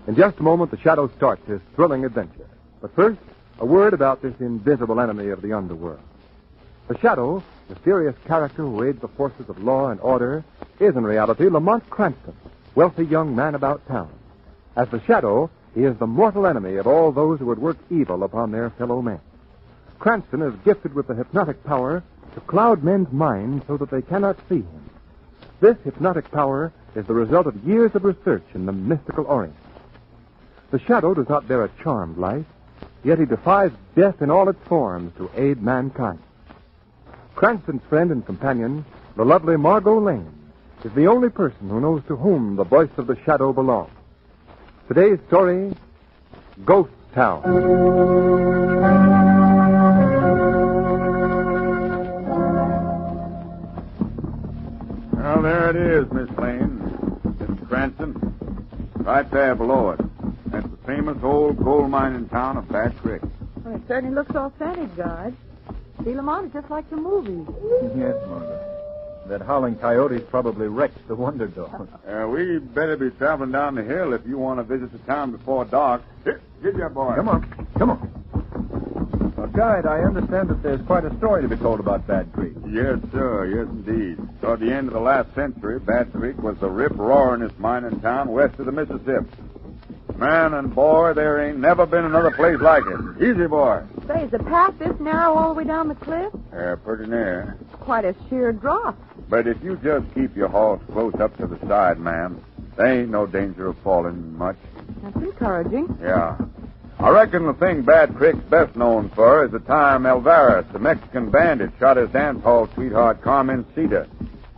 In just a moment, the Shadow starts his thrilling adventure. But first, a word about this invisible enemy of the underworld. The Shadow, mysterious character who aids the forces of law and order, is in reality Lamont Cranston, wealthy young man about town. As the Shadow, he is the mortal enemy of all those who would work evil upon their fellow men. Cranston is gifted with the hypnotic power to cloud men's minds so that they cannot see him. This hypnotic power is the result of years of research in the mystical Orient. The Shadow does not bear a charmed life, yet he defies death in all its forms to aid mankind. Cranston's friend and companion, the lovely Margot Lane, is the only person who knows to whom the voice of the Shadow belongs. Today's story, Ghost Town. Well, there it is, Miss Lane. Mr. Cranston. Right there below it. That's the famous old gold mine in town of Bad Creek. Well, it certainly looks authentic, Guard. See, Lamont, it's just like the movies. Yes, Margaret. That howling coyote's probably wrecked the Wonder Dog. We better be traveling down the hill if you want to visit the town before dark. Here, get your boy. Come on. Well, Guide, I understand that there's quite a story to be told about Bad Creek. Yes, sir. Yes, indeed. Toward the end of the last century, Bad Creek was the rip-roaringest mining town west of the Mississippi. Man and boy, there ain't never been another place like it. Easy, boy. Say, is the path this narrow all the way down the cliff? Pretty near. Quite a sheer drop. But if you just keep your horse close up to the side, ma'am, there ain't no danger of falling much. That's encouraging. Yeah. I reckon the thing Bad Creek's best known for is the time Alvarez, the Mexican bandit, shot his dance hall sweetheart, Carmencita.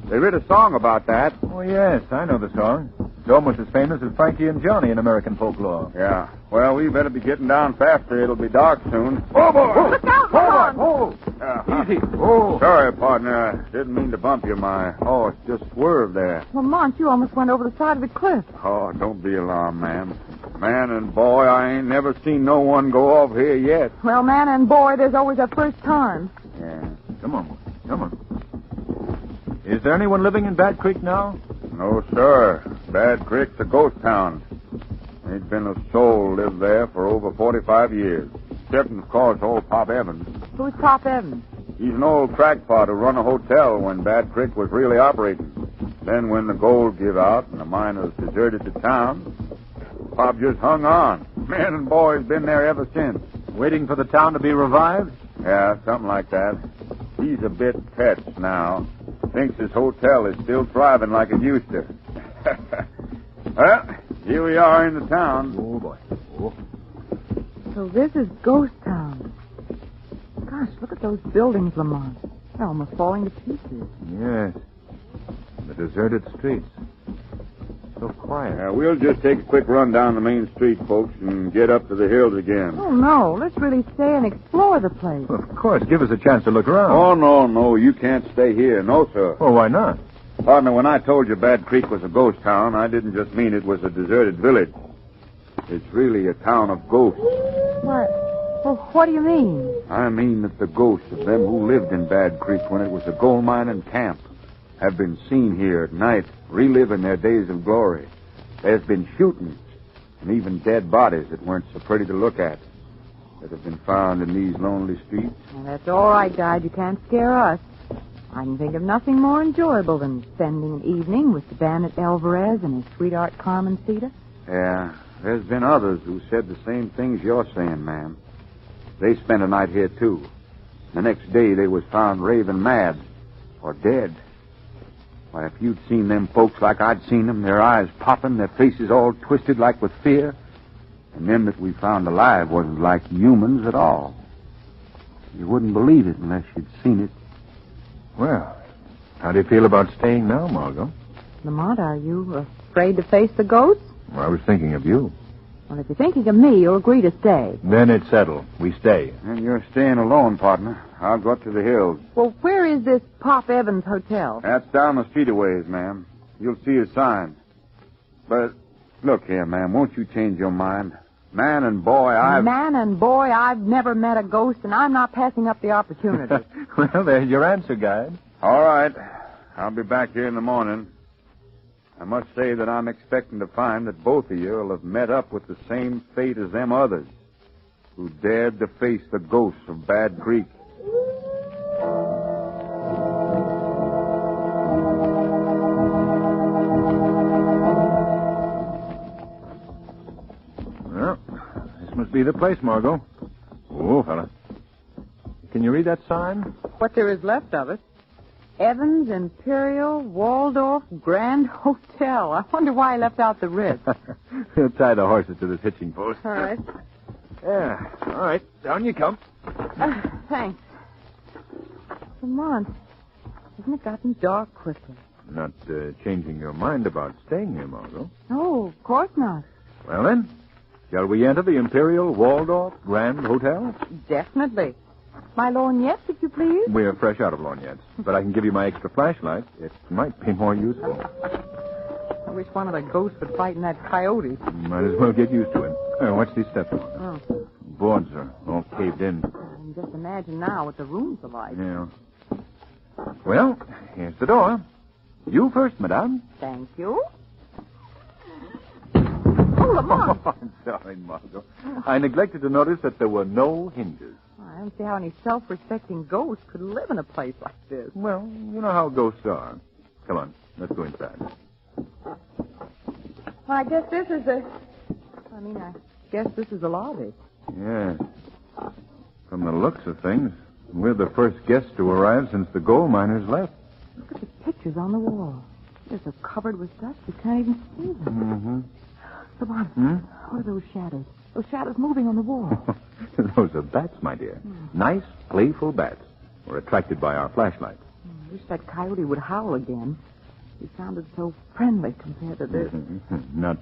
They wrote a song about that. Oh, yes, I know the song. It's almost as famous as Frankie and Johnny in American folklore. Yeah. Well, we better be getting down faster. It'll be dark soon. Oh, boy! Look out, Lamont! Easy. Oh. Sorry, partner. Didn't mean to bump you. My horse just swerved there. Lamont, you almost went over the side of the cliff. Oh, don't be alarmed, ma'am. Man and boy, I ain't never seen no one go off here yet. Well, man and boy, there's always a first time. Yeah. Come on. Is there anyone living in Bad Creek now? No, sir. Bad Creek's a ghost town. Ain't been a soul lived there for over 45 years. Except, of course, old Pop Evans. Who's Pop Evans? He's an old crackpot who run a hotel when Bad Creek was really operating. Then when the gold give out and the miners deserted the town, Pop just hung on. Man and boy's been there ever since. Waiting for the town to be revived? Yeah, something like that. He's a bit petched now. Thinks his hotel is still thriving like it used to. Well, here we are in the town. Oh, boy. Oh. So this is Ghost Town. Gosh, look at those buildings, Lamont. They're almost falling to pieces. Yes. The deserted streets. So quiet. We'll just take a quick run down the main street, folks, and get up to the hills again. Oh, no. Let's really stay and explore the place. Well, of course. Give us a chance to look around. Oh, no. You can't stay here. No, sir. Well, why not? Partner, when I told you Bad Creek was a ghost town, I didn't just mean it was a deserted village. It's really a town of ghosts. What? Well, what do you mean? I mean that the ghosts of them who lived in Bad Creek when it was a gold mine and camp have been seen here at night, reliving their days of glory. There's been shootings, and even dead bodies that weren't so pretty to look at that have been found in these lonely streets. Well, that's all right, Guide. You can't scare us. I can think of nothing more enjoyable than spending an evening with the bandit Alvarez and his sweetheart Carmencita. Yeah, there's been others who said the same things you're saying, ma'am. They spent a night here, too. The next day, they was found raving mad or dead. Why, if you'd seen them folks like I'd seen them, their eyes popping, their faces all twisted like with fear, and them that we found alive wasn't like humans at all. You wouldn't believe it unless you'd seen it. Well, how do you feel about staying now, Margot? Lamont, are you afraid to face the ghosts? Well, I was thinking of you. Well, if you're thinking of me, you'll agree to stay. Then it's settled. We stay. And you're staying alone, partner. I'll go up to the hills. Well, where is this Pop Evans Hotel? That's down the street a ways, ma'am. You'll see a sign. But look here, ma'am, won't you change your mind? Man and boy, I've never met a ghost, and I'm not passing up the opportunity. Well, there's your answer, Guide. All right. I'll be back here in the morning. I must say that I'm expecting to find that both of you will have met up with the same fate as them others who dared to face the ghosts of Bad Creek. Well, this must be the place, Margot. Oh, fella. Can you read that sign? What there is left of it. Evans Imperial Waldorf Grand Hotel. I wonder why I left out the Ritz. We'll tie the horses to this hitching post. All right. Yeah, all right. Down you come. Thanks. Lamont, hasn't it gotten dark quickly? Not changing your mind about staying here, Margot. No, of course not. Well, then, shall we enter the Imperial Waldorf Grand Hotel? Definitely. My lorgnettes, if you please. We're fresh out of lorgnettes, but I can give you my extra flashlight. It might be more useful. I wish one of the ghosts would fight in that coyote. Might as well get used to it. Watch these steps. Oh. Boards are all caved in. And just imagine now what the rooms are like. Yeah. Well, here's the door. You first, madame. Thank you. Oh, Lamont. I'm sorry, Margot. I neglected to notice that there were no hinges. I don't see how any self-respecting ghost could live in a place like this. Well, you know how ghosts are. Come on, let's go inside. Well, I guess this is the lobby. Yes. From the looks of things, we're the first guests to arrive since the gold miners left. Look at the pictures on the wall. They're so covered with dust you can't even see them. Mm-hmm. Lamont, what are those shadows? Those shadows moving on the wall. Those are bats, my dear. Nice, playful bats. We're attracted by our flashlight. I wish that coyote would howl again. He sounded so friendly compared to this. Not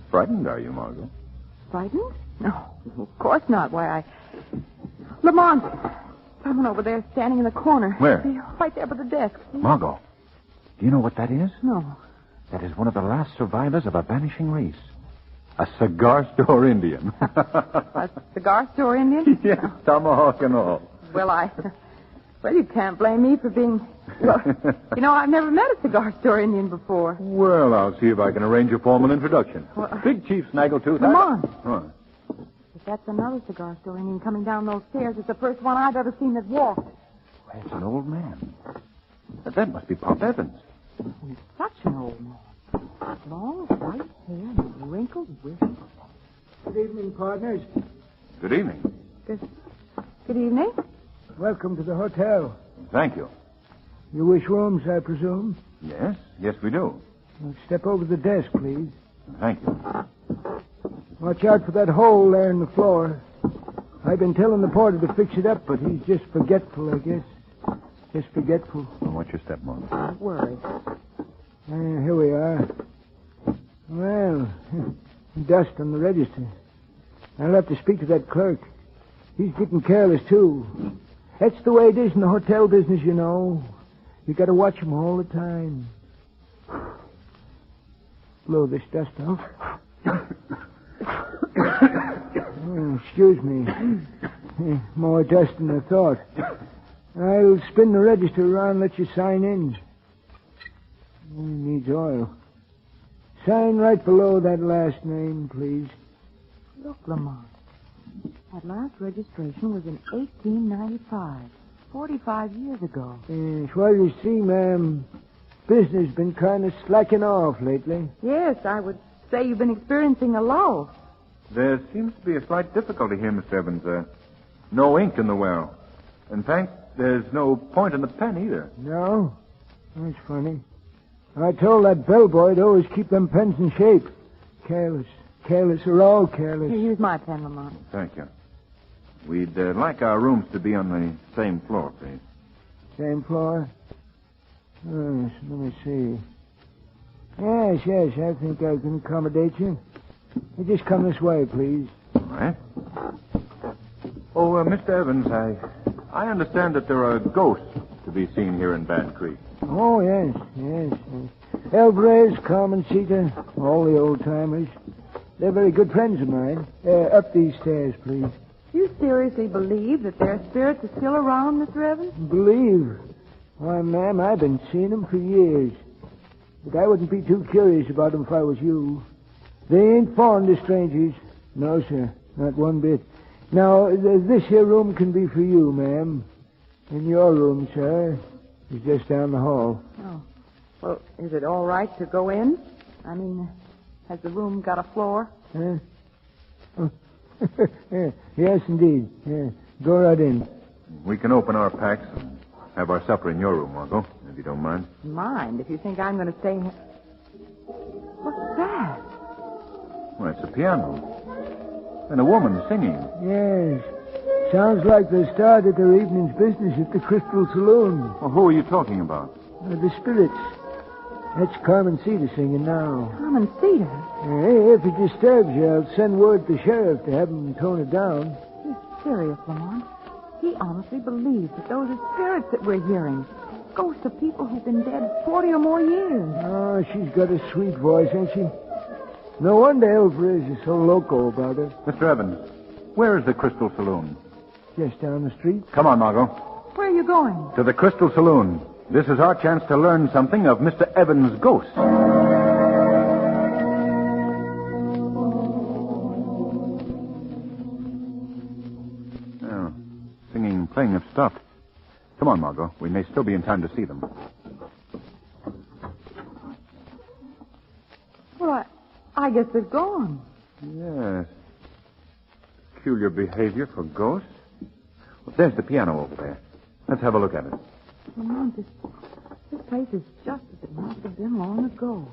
frightened, are you, Margot? Frightened? No, of course not. Why, Lamont! Someone over there standing in the corner. Where? Right there by the desk. Margot, do you know what that is? No. That is one of the last survivors of a vanishing race. A cigar store Indian. A cigar store Indian? Yes, tomahawk and all. Well, you can't blame me for being... Well, I've never met a cigar store Indian before. Well, I'll see if I can arrange a formal introduction. Well, Big Chief Snaggletooth. Come on. Huh. If that's another cigar store Indian coming down those stairs, it's the first one I've ever seen that walked. Well, it's an old man. That must be Pop Evans. He's such an old man. Long white hair and wrinkled whiskers. Good evening, partners. Good evening. Good evening. Welcome to the hotel. Thank you. You wish rooms, I presume? Yes, we do. Well, step over to the desk, please. Thank you. Watch out for that hole there in the floor. I've been telling the porter to fix it up, but he's just forgetful, I guess. Just forgetful. Well, watch your step, Margot. Don't worry. Here we are. Well, dust on the register. I'll have to speak to that clerk. He's getting careless, too. That's the way it is in the hotel business, you know. You got to watch him all the time. Blow this dust off. Excuse me. More dust than I thought. I'll spin the register around and let you sign in. Needs oil. Sign right below that last name, please. Look, Lamont. That last registration was in 1895. 45 years ago. Yes, well, you see, ma'am, business has been kind of slacking off lately. Yes, I would say you've been experiencing a lull. There seems to be a slight difficulty here, Mr. Evans. No ink in the well. In fact, there's no point in the pen either. No? That's funny. I told that bellboy to always keep them pens in shape. Careless. Careless. They're all careless. Here's my pen, Lamont. Thank you. We'd like our rooms to be on the same floor, please. Same floor? Yes, let me see. Yes, I think I can accommodate you. You just come this way, please. All right. Oh, Mr. Evans, I understand that there are ghosts to be seen here in Bad Creek. Oh, yes. Alvarez, Carmencita, all the old-timers. They're very good friends of mine. Up these stairs, please. You seriously believe that their spirits are still around, Mr. Evans? Believe? Why, ma'am, I've been seeing them for years. but I wouldn't be too curious about them if I was you. They ain't fond of strangers. No, sir, not one bit. Now, this here room can be for you, ma'am. And your room, sir, is just down the hall. Oh. Well, is it all right to go in? I mean, has the room got a floor? Huh? Oh. Yes, indeed. Yeah. Go right in. We can open our packs and have our supper in your room, Margot, if you don't mind. Mind, if you think I'm going to stay here. What's that? Well, it's a piano. And a woman singing. Yes. Sounds like the start of their evening's business at the Crystal Saloon. Well, who are you talking about? The spirits. That's Carmen Cedar singing now. Carmen Cedar? Hey, if it disturbs you, I'll send word to the sheriff to have him tone it down. He's serious, Lamont. He honestly believes that those are spirits that we're hearing. Ghosts of people who've been dead 40 or more years. Oh, she's got a sweet voice, ain't she? No wonder Alvarez is so loco about it. Mr. Evans, where is the Crystal Saloon? Just down the street. Come on, Margot. Where are you going? To the Crystal Saloon. This is our chance to learn something of Mr. Evans' ghost. Oh, singing and playing have stopped. Come on, Margot. We may still be in time to see them. Well, I guess they've gone. Yes. Peculiar behavior for ghosts. Well, there's the piano over there. Let's have a look at it. Lamont, this place is just as it must have been long ago.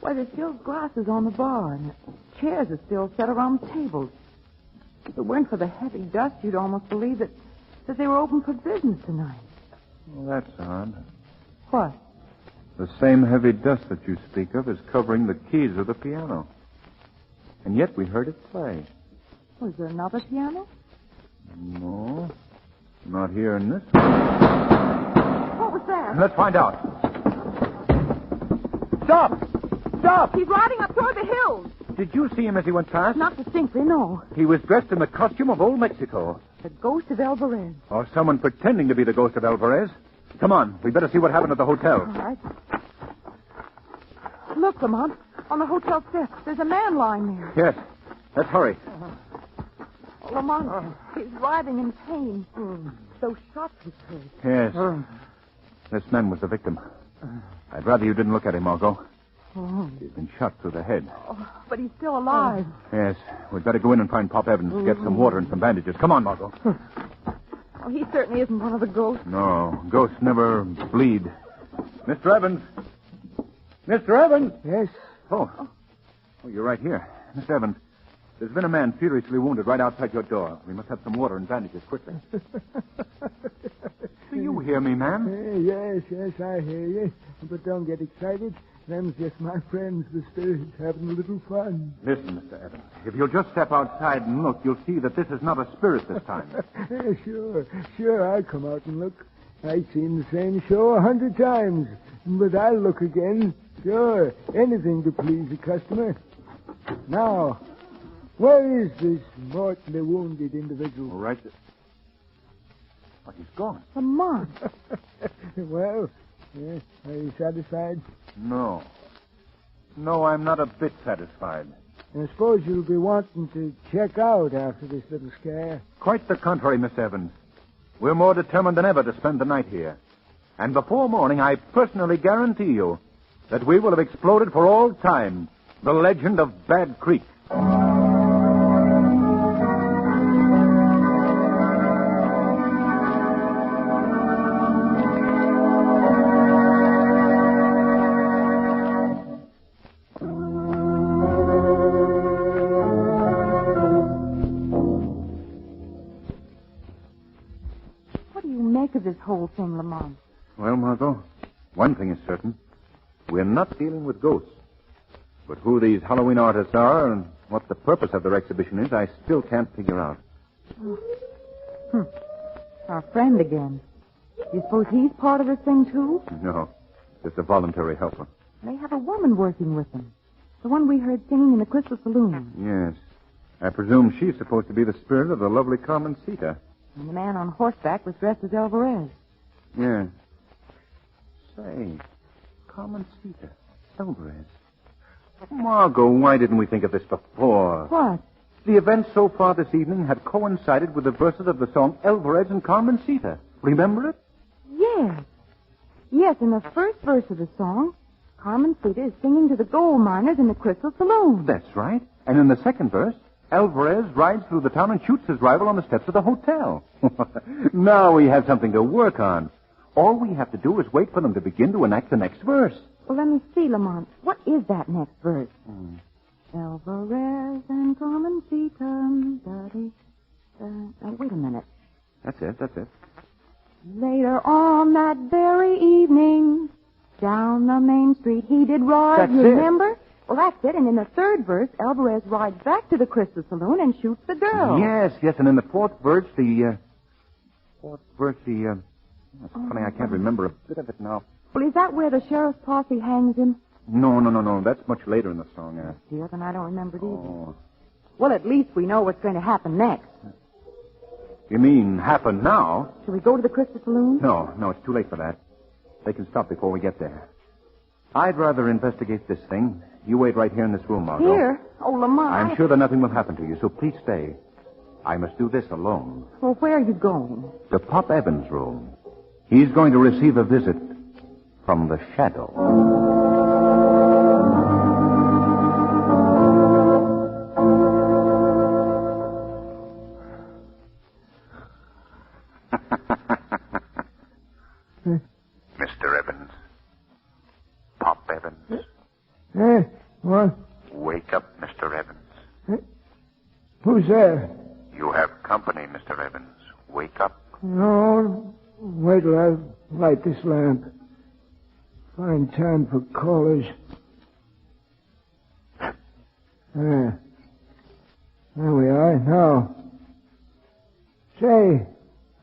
Why, there's still glasses on the bar, and the chairs are still set around tables. If it weren't for the heavy dust, you'd almost believe that they were open for business tonight. Well, that's odd. What? The same heavy dust that you speak of is covering the keys of the piano. And yet we heard it play. Was there another piano? No. Not here in this. What was that? Let's find out. Stop! Stop! He's riding up toward the hills. Did you see him as he went past? Not distinctly, no. He was dressed in the costume of old Mexico. The ghost of Alvarez. Or someone pretending to be the ghost of Alvarez. Come on. We better see what happened at the hotel. All right. Look, Lamont. On the hotel steps, there's a man lying there. Yes. Let's hurry. Oh, Lamont, he's writhing in pain. Those shots he took. Yes. This man was the victim. I'd rather you didn't look at him, Margot. He's been shot through the head. Oh, but he's still alive. Yes. We'd better go in and find Pop Evans to get some water and some bandages. Come on, Margot. Oh, he certainly isn't one of the ghosts. No. Ghosts never bleed. Mr. Evans. Mr. Evans. Yes? Oh, you're right here. Mr. Evans, there's been a man furiously wounded right outside your door. We must have some water and bandages quickly. Do you hear me, man? Yes, I hear you. But don't get excited. Them's just my friends, the spirits, having a little fun. Listen, Mr. Evans, if you'll just step outside and look, you'll see that this is not a spirit this time. Sure, I'll come out and look. I've seen the same show 100 times. But I'll look again. Sure, anything to please the customer. Now, where is this mortally wounded individual? All right. But he's gone. Lamont. Well, are you satisfied? No. No, I'm not a bit satisfied. I suppose you'll be wanting to check out after this little scare. Quite the contrary, Miss Evans. We're more determined than ever to spend the night here. And before morning, I personally guarantee you that we will have exploded for all time the legend of Bad Creek. What do you make of this whole thing, Lamont? Well, Margot, one thing is certain. We're not dealing with ghosts. But who these Halloween artists are and what the purpose of their exhibition is, I still can't figure out. Our friend again. You suppose he's part of this thing, too? No, just a voluntary helper. They have a woman working with them. The one we heard singing in the Crystal Saloon. Yes. I presume she's supposed to be the spirit of the lovely Carmen Cedar. And the man on horseback was dressed as Alvarez. Yes. Say, Carmencita. Alvarez. Margot, why didn't we think of this before? What? The events so far this evening had coincided with the verses of the song Alvarez and Carmencita. Remember it? Yes. Yes, in the first verse of the song, Carmencita is singing to the gold miners in the Crystal Saloon. That's right. And in the second verse, Alvarez rides through the town and shoots his rival on the steps of the hotel. Now we have something to work on. All we have to do is wait for them to begin to enact the next verse. Well, let me see, Lamont. What is that next verse? Alvarez and Carmencita. Wait a minute. That's it. Later on that very evening, down the main street he did ride. That's you it. remember? Well, that's it. And in the third verse, Alvarez rides back to the Crystal Saloon and shoots the girl. Yes. And in the fourth verse, it's funny, I can't remember a bit of it now. Well, is that where the sheriff's posse hangs him? No. That's much later in the song. Dear, then I don't remember it either. Oh. Well, at least we know what's going to happen next. You mean happen now? Shall we go to the Crystal Saloon? No, it's too late for that. They can stop before we get there. I'd rather investigate this thing. You wait right here in this room, Margot. Here? Oh, Lamont. I'm sure that nothing will happen to you, so please stay. I must do this alone. Well, where are you going? To Pop Evans' room. He's going to receive a visit from the shadow. Mr. Evans. Pop Evans. What? Wake up, Mr. Evans. Who's there? You have company, Mr. Evans. Wake up. No, wait till I light this lamp. Fine time for callers. There we are. Now. Say,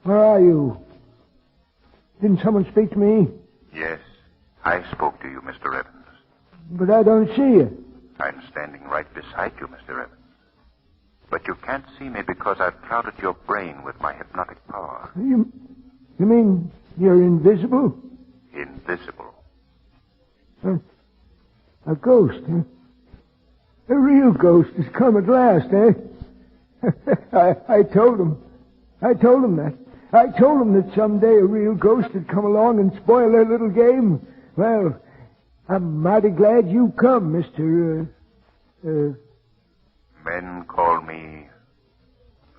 where are you? Didn't someone speak to me? Yes, I spoke to you, Mr. Evans. But I don't see you. I'm standing right beside you, Mr. Evans. But you can't see me because I've clouded your brain with my hypnotic power. You mean you're invisible? Invisible. A ghost, huh? A real ghost has come at last, eh? I told him that. I told him that someday a real ghost would come along and spoil their little game. Well, I'm mighty glad you come, Mr. Men call me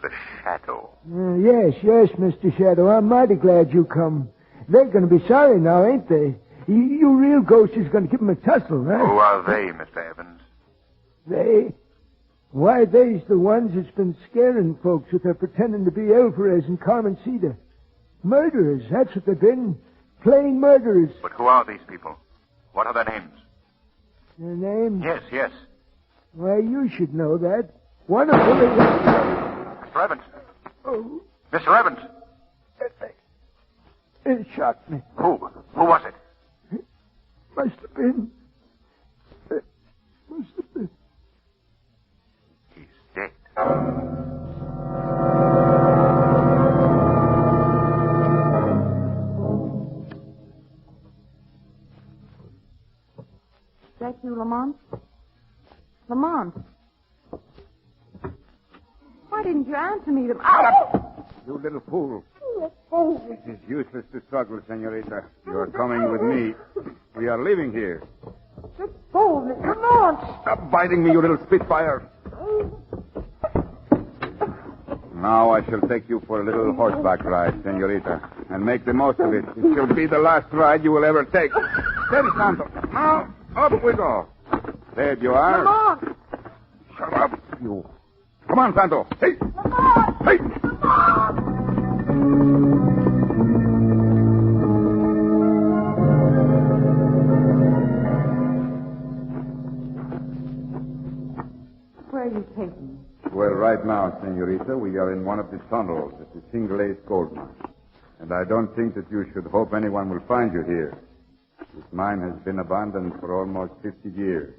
the Shadow. Yes, Mr. Shadow. I'm mighty glad you come. They're going to be sorry now, ain't they? You real ghost is going to give them a tussle, huh? Who are they, Mr. Evans? They? Why, they's the ones that's been scaring folks with their pretending to be Alvarez and Carmencita. Murderers, that's what they've been. Plain murderers. But who are these people? What are their names? Their names? Yes. Why, you should know that. One of them is... Mr. Evans. Oh, Mr. Evans. it shocked me. Who was it? Must have been... He's dead. Is that you, Lamont? Lamont. Why didn't you answer me? Ow! You little fool. It is useless to struggle, senorita. You are coming with me. We are leaving here. Just hold it, Lamont. Stop biting me, you little spitfire. Now I shall take you for a little horseback ride, senorita, and make the most of it. It shall be the last ride you will ever take. Steady, Santo. Now, up we go. There you are. Lamont. Shut up, you. Come on, Santo. Hey! Lamont. Hey! Lamont. Where are you taking me? Well, right now, senorita, we are in one of the tunnels at the Single Ace gold mine. And I don't think that you should hope anyone will find you here. This mine has been abandoned for almost 50 years.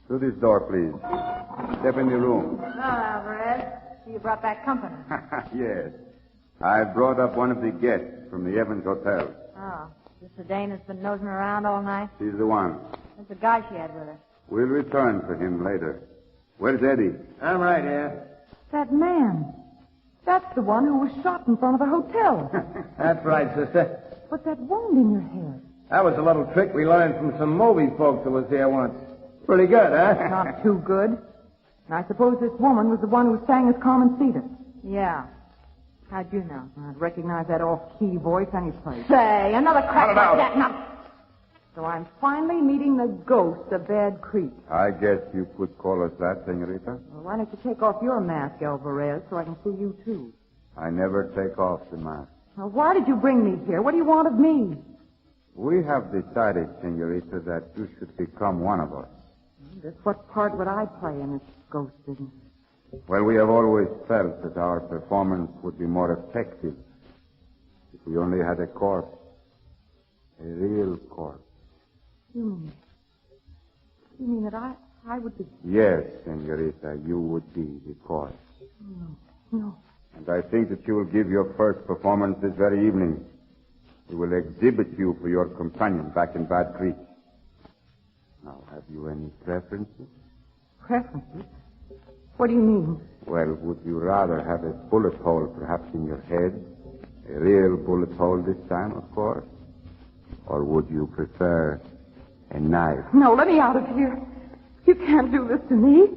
Through this door, please. Step in the room. Hello, Alvarez. You brought back company. Yes. I brought up one of the guests from the Evans Hotel. Oh. Sister Dana's been nosing around all night. She's the one. There's the guy she had with her. We'll return for him later. Where's Eddie? I'm right here. That man. That's the one who was shot in front of the hotel. That's right, sister. What's that wound in your head? That was a little trick we learned from some Moby folks that was here once. Pretty good, huh? Not too good. And I suppose this woman was the one who sang as Carmen Cedar. Yeah. How'd you know? I'd recognize that off-key voice any place. Say, another crack like that. Now, So I'm finally meeting the ghost of Bad Creek. I guess you could call us that, senorita. Well, why don't you take off your mask, Alvarez, so I can see you, too? I never take off the mask. Now, why did you bring me here? What do you want of me? We have decided, senorita, that you should become one of us. Just what part would I play in this ghost business? Well, we have always felt that our performance would be more effective if we only had a corpse. A real corpse. You mean that I would be... Yes, senorita, you would be the corpse. No. And I think that you will give your first performance this very evening. We will exhibit you for your companion back in Bad Creek. Now, have you any preferences? Preferences? What do you mean? Well, would you rather have a bullet hole perhaps in your head? A real bullet hole this time, of course? Or would you prefer a knife? No, let me out of here. You can't do this to me.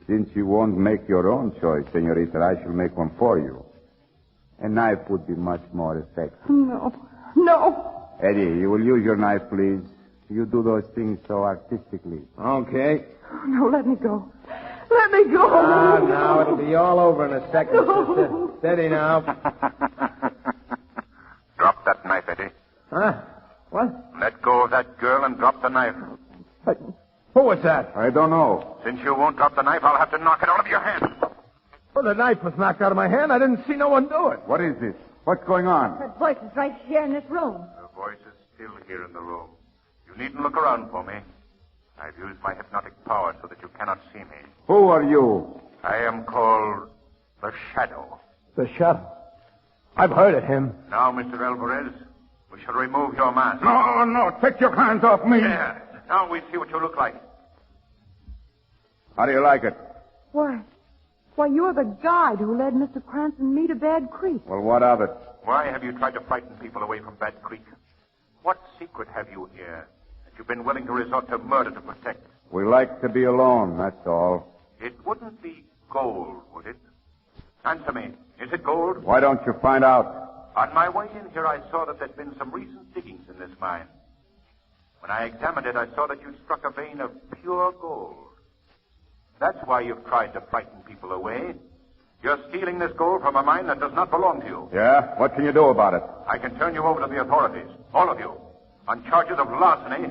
Since you won't make your own choice, senorita, I shall make one for you. A knife would be much more effective. No. Eddie, you will use your knife, please. You do those things so artistically. Okay. No, let me go. Let me go. Now, it'll be all over in a second, sister. Steady now. Drop that knife, Eddie. Huh? What? Let go of that girl and drop the knife. Who was that? I don't know. Since you won't drop the knife, I'll have to knock it out of your hand. Well, the knife was knocked out of my hand. I didn't see no one do it. What is this? What's going on? that voice is right here in this room. The voice is still here in the room. You needn't look around for me. I've used my hypnotic power so that you cannot see me. Who are you? I am called the Shadow. The Shadow. I've heard of him. Now, Mr. Alvarez, we shall remove your mask. No. Take your hands off me. There. Now we see what you look like. How do you like it? Why, you're the guide who led Mr. Cranston and me to Bad Creek. Well, what of it? Why have you tried to frighten people away from Bad Creek? What secret have you here that you've been willing to resort to murder to protect? We like to be alone, that's all. It wouldn't be gold, would it? Answer me. Is it gold? Why don't you find out? On my way in here, I saw that there'd been some recent diggings in this mine. When I examined it, I saw that you'd struck a vein of pure gold. That's why you've tried to frighten people away. You're stealing this gold from a mine that does not belong to you. Yeah? What can you do about it? I can turn you over to the authorities, all of you, on charges of larceny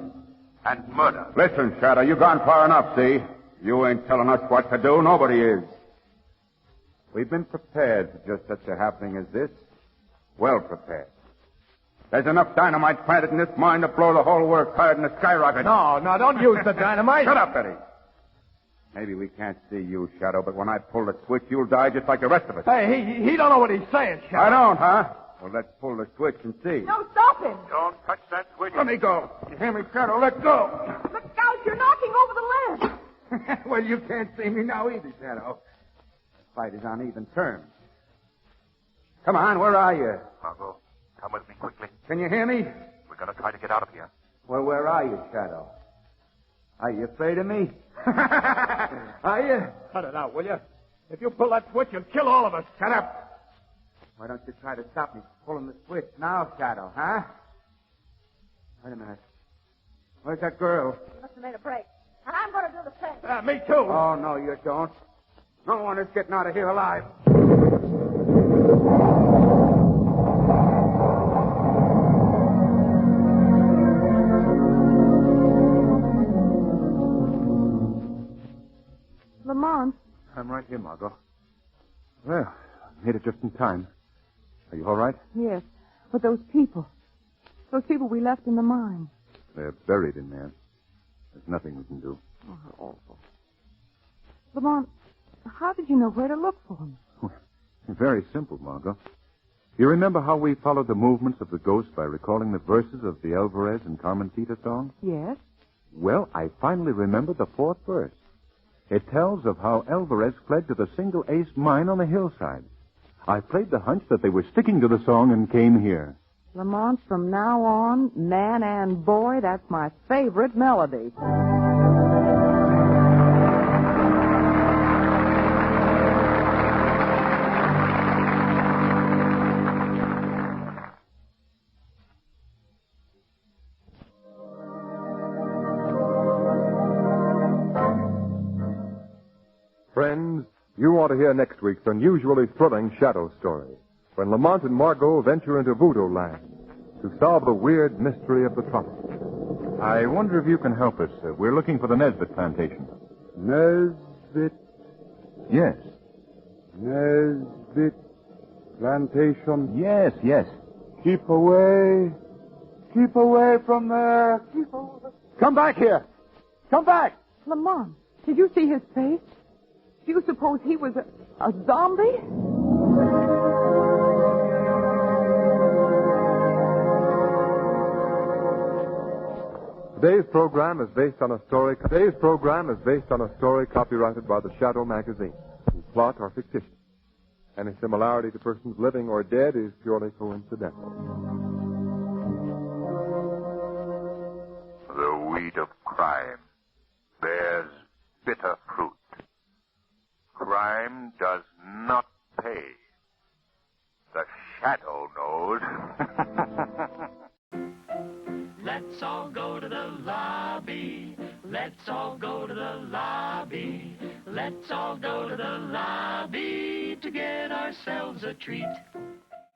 and murder. Listen, Shadow, you've gone far enough, see? You ain't telling us what to do. Nobody is. We've been prepared for just such a happening as this. Well prepared. There's enough dynamite planted in this mine to blow the whole works higher than a skyrocket. No, don't use the dynamite. Shut up, Eddie. Maybe we can't see you, Shadow, but when I pull the switch, you'll die just like the rest of us. Hey, he don't know what he's saying, Shadow. I don't, huh? Well, let's pull the switch and see. No, stop him. Don't touch that switch. Let me go. You hear me, Shadow? Let go. Look out, you're knocking over the lamp. Well, you can't see me now either, Shadow. The fight is on even terms. Come on, where are you? Margot, come with me quickly. Can you hear me? We're going to try to get out of here. Well, where are you, Shadow? Are you afraid of me? Are you? Cut it out, will you? If you pull that switch, you'll kill all of us. Shut up. Why don't you try to stop me pulling the switch now, Shadow, huh? Wait a minute. Where's that girl? You must have made a break. And I'm going to do the same. Me too. Oh, no, you don't. No one is getting out of here alive. Lamont. I'm right here, Margot. Well, I made it just in time. Are you all right? Yes, but those people we left in the mine. They're buried in there. There's nothing we can do. Oh, how awful. Lamont, how did you know where to look for them? Very simple, Margot. You remember how we followed the movements of the ghost by recalling the verses of the Alvarez and Carmencita song? Yes? Well, I finally remembered the fourth verse. It tells of how Alvarez fled to the single-ace mine on the hillside. I played the hunch that they were sticking to the song and came here. Lamont, from now on, man and boy, that's my favorite melody. Friends, you want to hear next week's unusually thrilling shadow story, when Lamont and Margot venture into voodoo land to solve the weird mystery of the tropics. I wonder if you can help us. We're looking for the Nesbit plantation. Nesbit. Yes. Nesbit plantation. Yes, yes. Keep away. Keep away from there. Keep away. Come back here. Come back. Lamont, did you see his face? Do you suppose he was a zombie? Today's program is based on a story copyrighted by the Shadow magazine, whose plot are fictitious. Any similarity to persons living or dead is purely coincidental. The weed of crime bears bitter fruit. Crime does not pay. The shadow knows. Let's all go to the lobby. Let's all go to the lobby. Let's all go to the lobby to get ourselves a treat.